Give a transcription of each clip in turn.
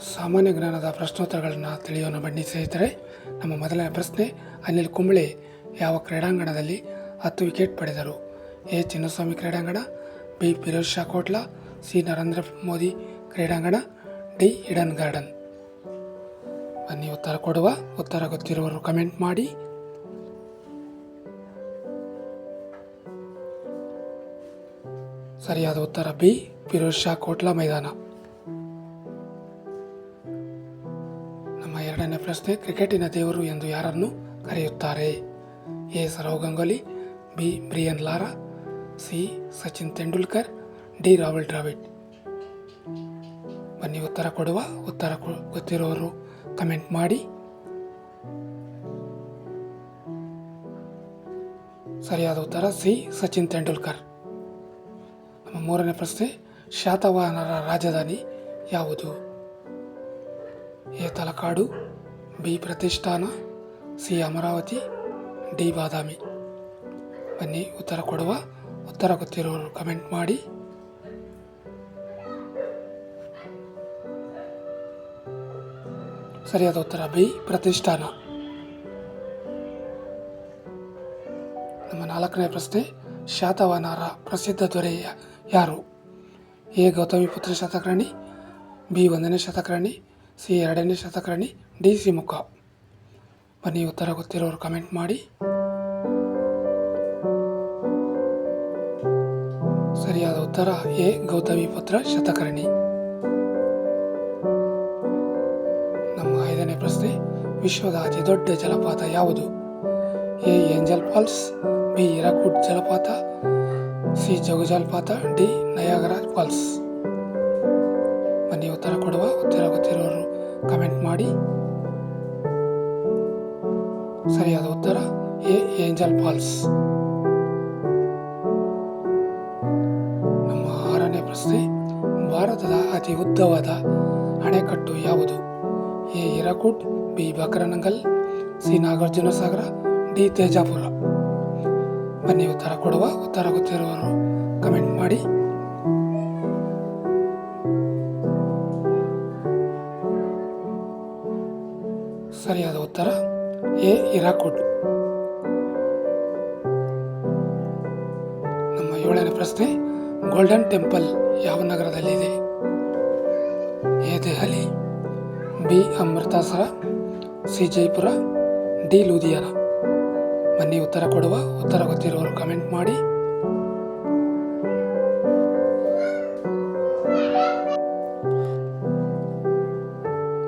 ಸಾಮಾನ್ಯ ಜ್ಞಾನದ ಪ್ರಶ್ನೋತ್ತರಗಳನ್ನು ತಿಳಿಯೋಣ ಬನ್ನಿ ಸ್ನೇಹಿತರೆ. ನಮ್ಮ ಮೊದಲನೇ ಪ್ರಶ್ನೆ, ಅನಿಲ್ ಕುಂಬ್ಳೆ ಯಾವ ಕ್ರೀಡಾಂಗಣದಲ್ಲಿ 10 ವಿಕೆಟ್ ಪಡೆದರು? ಎ. ಚಿನ್ನಸ್ವಾಮಿ ಕ್ರೀಡಾಂಗಣ, ಬಿ. ಫಿರೋಜ್ ಶಾ ಕೋಟ್ಲಾ, ಸಿ. ನರೇಂದ್ರ ಮೋದಿ ಕ್ರೀಡಾಂಗಣ, ಡಿ. Eden garden. ಬನ್ನಿ ಉತ್ತರ ಕೊಡುವ. ಉತ್ತರ ಗೊತ್ತಿರುವವರು ಕಮೆಂಟ್ ಮಾಡಿ. ಸರಿಯಾದ ಉತ್ತರ ಬಿ. ಫಿರೋಜ್ ಶಾ ಕೋಟ್ಲಾ ಮೈದಾನ. ನಮ್ಮ ಎರಡನೇ ಪ್ರಶ್ನೆ, ಕ್ರಿಕೆಟಿನ ದೇವರು ಎಂದು ಯಾರನ್ನು ಕರೆಯುತ್ತಾರೆ? A. Sourav Ganguly, B. Brian Lara, C. Sachin Tendulkar, D. Rahul Dravid. ಬನ್ನಿ ಉತ್ತರ ಕೊಡುವ. ಉತ್ತರ ಗೊತ್ತಿರುವವರು ಕಮೆಂಟ್ ಮಾಡಿ. ಸರಿಯಾದ ಉತ್ತರ ಸಿ. ಸಚಿನ್ ತೆಂಡೂಲ್ಕರ್. ನಮ್ಮ ಮೂರನೇ ಪ್ರಶ್ನೆ, ಶಾತವಾಹನರ ರಾಜಧಾನಿ ಯಾವುದು? ಎ. ತಲಕಾಡು, ಬಿ. ಪ್ರತಿಷ್ಠಾನ, ಸಿ. ಅಮರಾವತಿ, ಡಿ. ಬಾದಾಮಿ. ಬನ್ನಿ ಉತ್ತರ ಕೊಡುವ. ಉತ್ತರ ಗೊತ್ತಿರೋರು ಕಮೆಂಟ್ ಮಾಡಿ. ಸರಿಯಾದ ಉತ್ತರ ಬಿ. ಪ್ರತಿಷ್ಠಾನ. ನಮ್ಮ ನಾಲ್ಕನೇ ಪ್ರಶ್ನೆ, ಶಾತವಾಹನರ ಪ್ರಸಿದ್ಧ ದೊರೆ ಯಾರು? ಎ. ಗೌತಮಿಪುತ್ರ ಶತಕರ್ಣಿ, ಬಿ. 1ನೇ ಶತಕರ್ಣಿ, ಸಿ. 2ನೇ ಶತಕರ್ಣಿ, ಡಿ. ಸಿಮುಖ. ಬನ್ನಿ ಉತ್ತರ ಗೊತ್ತಿರೋರು ಕಮೆಂಟ್ ಮಾಡಿ. ಸರಿಯಾದ ಉತ್ತರ ಎ. ಗೌತಮಿಪುತ್ರ ಶತಕರ್ಣಿ. ನಮ್ಮ ಐದನೇ ಪ್ರಶ್ನೆ, ವಿಶ್ವದ ಅತಿ ದೊಡ್ಡ ಜಲಪಾತ ಯಾವುದು? A. Angel Falls, B. Hirakud ಜಲಪಾತ, ಸಿ. ಜೋಗ ಜಲಪಾತ, ಡಿ. Niagara falls. ಬನ್ನಿ ಉತ್ತರ ಕೊಡುವ. ಉತ್ತರ ಗೊತ್ತಿರೋರು ಕಮೆಂಟ್ ಮಾಡಿ. ಸರಿಯಾದ ಉತ್ತರ ಎ. Angel falls. ನಮ್ಮ ಆರನೇ ಪ್ರಶ್ನೆ, ಭಾರತದ ಅತಿ ಉದ್ದವಾದ ಅಣೆಕಟ್ಟು ಯಾವುದು? A. Hirakud, B. Bhakra Nangal, C. Nagarjuna Sagar, D. Tejapur. ಬನ್ನಿ ಉತ್ತರ ಕೊಡುವ. ಉತ್ತರ ಗೊತ್ತಿರುವವರು ಕಮೆಂಟ್ ಮಾಡಿ. ಸರಿಯಾದ ಉತ್ತರ ಎ. ಹಿರಾಕುಡ್. ನಮ್ಮ ಏಳನೇ ಪ್ರಶ್ನೆ, ಗೋಲ್ಡನ್ ಟೆಂಪಲ್ ಯಾವ ನಗರದಲ್ಲಿದೆ? A. Delhi, B. Amritsar, C. Jaipur, D. Ludhiana. ಬನ್ನಿ ಉತ್ತರ ಕೊಡುವ. ಉತ್ತರ ಗೊತ್ತಿರುವವರು ಕಮೆಂಟ್ ಮಾಡಿ.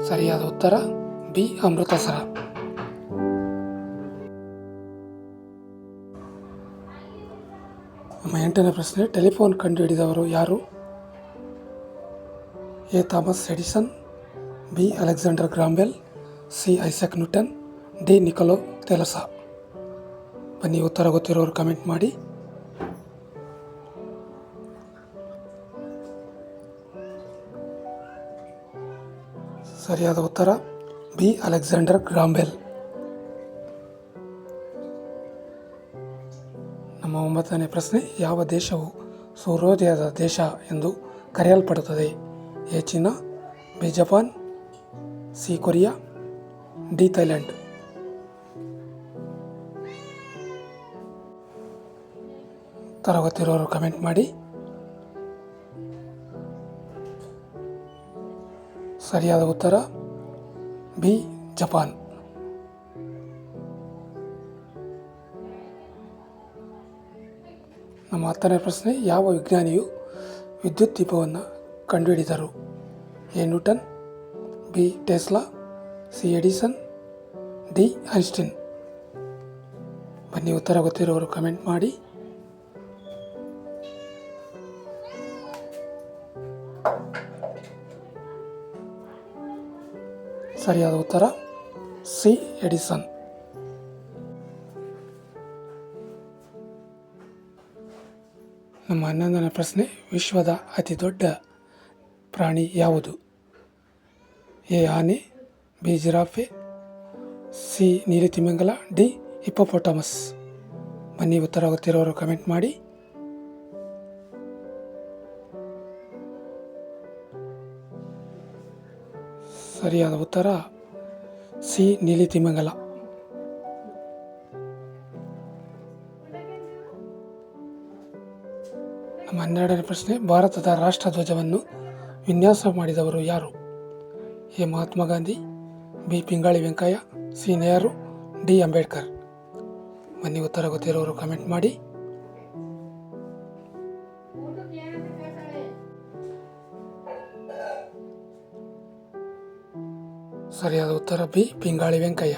ಸರಿಯಾದ ಉತ್ತರ ಬಿ. ಅಮೃತಸರ. ನಮ್ಮ ಎಂಟನೇ ಪ್ರಶ್ನೆ, ಟೆಲಿಫೋನ್ ಕಂಡುಹಿಡಿದವರು ಯಾರು? A. Thomas Edison, B. Alexander Graham Bell, C. Isaac Newton, D. Nikola Tesla. ಬನ್ನಿ ಉತ್ತರ ಗೊತ್ತಿರೋರು ಕಮೆಂಟ್ ಮಾಡಿ. ಸರಿಯಾದ ಉತ್ತರ ಬಿ. ಅಲೆಕ್ಸಾಂಡರ್ ಗ್ರಾಂಬೆಲ್. ನಮ್ಮ ಒಂಬತ್ತನೇ ಪ್ರಶ್ನೆ, ಯಾವ ದೇಶವು ಸೂರ್ಯೋದಯದ ದೇಶ ಎಂದು ಕರೆಯಲ್ಪಡುತ್ತದೆ? A. China, B. Japan, C. Korea, D. Thailand. ಉತ್ತರ ಗೊತ್ತಿರೋರು ಕಮೆಂಟ್ ಮಾಡಿ. ಸರಿಯಾದ ಉತ್ತರ ಬಿ. ಜಪಾನ್. ನಮ್ಮ ಹತ್ತನೇ ಪ್ರಶ್ನೆ, ಯಾವ ವಿಜ್ಞಾನಿಯು ವಿದ್ಯುತ್ ದೀಪವನ್ನು ಕಂಡುಹಿಡಿದರು? A. Newton, B. Tesla, C. Edison, D. Einstein. ಬನ್ನಿ ಉತ್ತರ ಗೊತ್ತಿರೋರು ಕಮೆಂಟ್ ಮಾಡಿ. ಸರಿಯಾದ ಉತ್ತರ ಸಿ. ಎಡಿಸನ್. ನಮ್ಮ 11ನೇ ಪ್ರಶ್ನೆ, ವಿಶ್ವದ ಅತಿ ದೊಡ್ಡ ಪ್ರಾಣಿ ಯಾವುದು? ಎ. ಆನೆ, ಬಿ. Giraffe, C. ನೀಲಿ ತಿಮಿಂಗಲ, ಡಿ. ಹಿಪ್ಪೋಪೊಟಮಸ್. ಬನ್ನಿ ಉತ್ತರ ಗೊತ್ತಿರೋರು ಕಮೆಂಟ್ ಮಾಡಿ. ಸರಿಯಾದ ಉತ್ತರ ಸಿ ನೀಲಿ ತಿಮಿಂಗಲ. ನಮ್ಮ 12ನೇ ಪ್ರಶ್ನೆ, ಭಾರತದ ರಾಷ್ಟ್ರಧ್ವಜವನ್ನು ವಿನ್ಯಾಸ ಮಾಡಿದವರು ಯಾರು? A Mahatma Gandhi, B Pingali Venkayya, C Nehru, D Ambedkar. ಬನ್ನಿ, ಉತ್ತರ ಗೊತ್ತಿರೋರು ಕಮೆಂಟ್ ಮಾಡಿ. ಸರಿಯಾದ ಉತ್ತರ ಬಿ ಪಿಂಗಾಳಿ ವೆಂಕಯ್ಯ.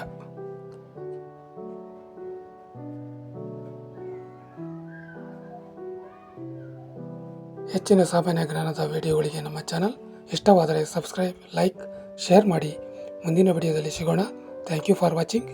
ಹೆಚ್ಚಿನ ಸಾಮಾನ್ಯ ಜ್ಞಾನದ ವಿಡಿಯೋಗಳಿಗೆ ನಮ್ಮ ಚಾನಲ್ ಇಷ್ಟವಾದರೆ ಸಬ್ಸ್ಕ್ರೈಬ್, ಲೈಕ್, ಶೇರ್ ಮಾಡಿ. ಮುಂದಿನ ವಿಡಿಯೋದಲ್ಲಿ ಸಿಗೋಣ. Thank you for watching.